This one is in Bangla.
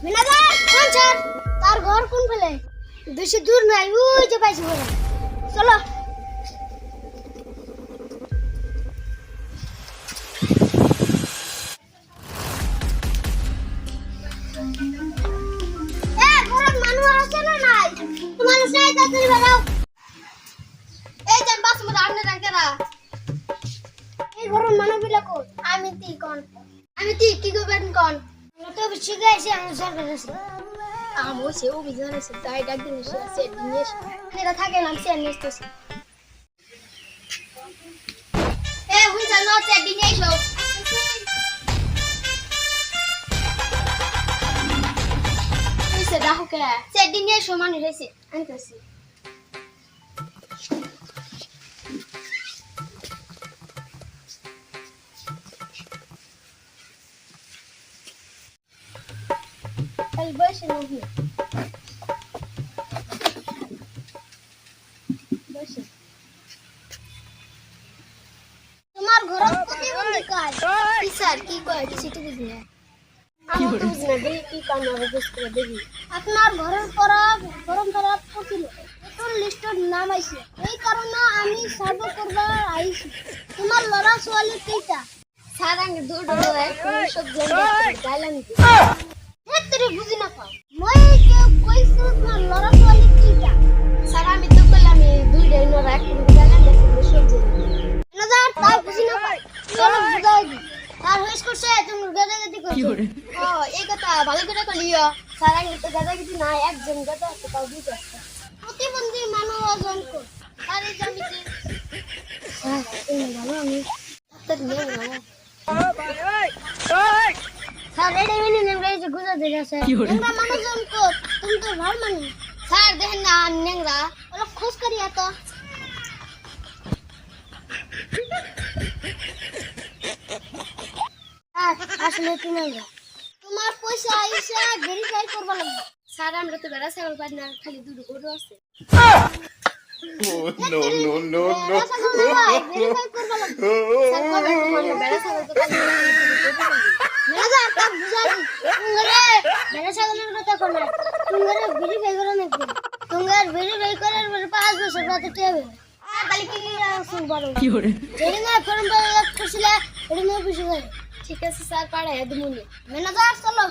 ম্যানেজার কোন স্যার তার ঘর কোন ফেলে বেশি দূর নাই ওই যে পাইছি ঘর চলো ঘরের মানুষ আছে না নাই মানুষ নাই তাড়াতাড়ি বেরাও এই যে বাস মধ্যে আনতে রাখেরা এই ঘরের মানুষ বিলা কোন আমি কি করবেন কোন তো বেশি গাইছে আমি সরকার আছে আমো সে অভিযান আছে তাই ডাক দিন সে দিনেশ এরা থাকে নাম সে নেস্তেছে হুই জানো সে Dinesh se da ho ke se din ye shoman resi an kasi al bash no hi bash তোমার ঘর কোথায় বন্ধ কাজ কি স্যার কি কয় সিটি দিনে আমি বুঝনা দেখি কি কাম হবে করে দেখি আপনার ঘরের পরা গরম খারাপ করছিল এখন লিস্টের নাম আইছে এই কারণে আমি সার্ভ করবা আইছি তোমার লড়া সোয়ালি কইতা সারাঙ্গ দূর দূর সব জায়গা গাইলাম হেতরে বুঝি না পাও মই কে কইছো তোমার লড়া সোয়ালি কইতা সারা আমি তো কইলাম দুই দিন লড়া এক গাইলাম সব জায়গা নজর তাই বুঝি না পাই চলো বুঝাই দি আর হইস করছে তুমি গাদাগাদি করছো ও এই কথা ভালো করে কলিও সারা তো গাদাগাদি না একজন গাদা আছে তাও দুইটা প্রতিবন্ধী মানব ওজন কর আরে জামিতে হ্যাঁ এই ভালো আমি তো নিয়ে নাও স্যার রেডি মিনি নেমরা যে গুজা দিছে নেমরা মানুষ ওজন কর তুমি তো ভালো মানুষ স্যার দেখেন না নেমরা ওরা খোঁজ করি এত আসলে তুমি তোমার পয়সা আইসা ভেরিফাই করবা লাগবে স্যার আমরা তো বেড়া ছাগল পাই না খালি দুটো গরু আছে no no no no verify করবা লাগবে স্যার কবে তোমার বেড়া ছাগল তো পাই না ম্যানেজার তা বুঝাই তুঙ্গরে বেড়া ছাগলের কথা কোন না তুঙ্গরে ভেরিফাই করে না তুঙ্গর ভেরিফাই করার পর 5 বছর রাতে টেবে খালি কি শুন বড় কি করে যেই না ফর্ম করছিল এটা মো পিছে যায় ঠিক আছে স্যার পাড়ায় দমুনি ম্যানেজার চলো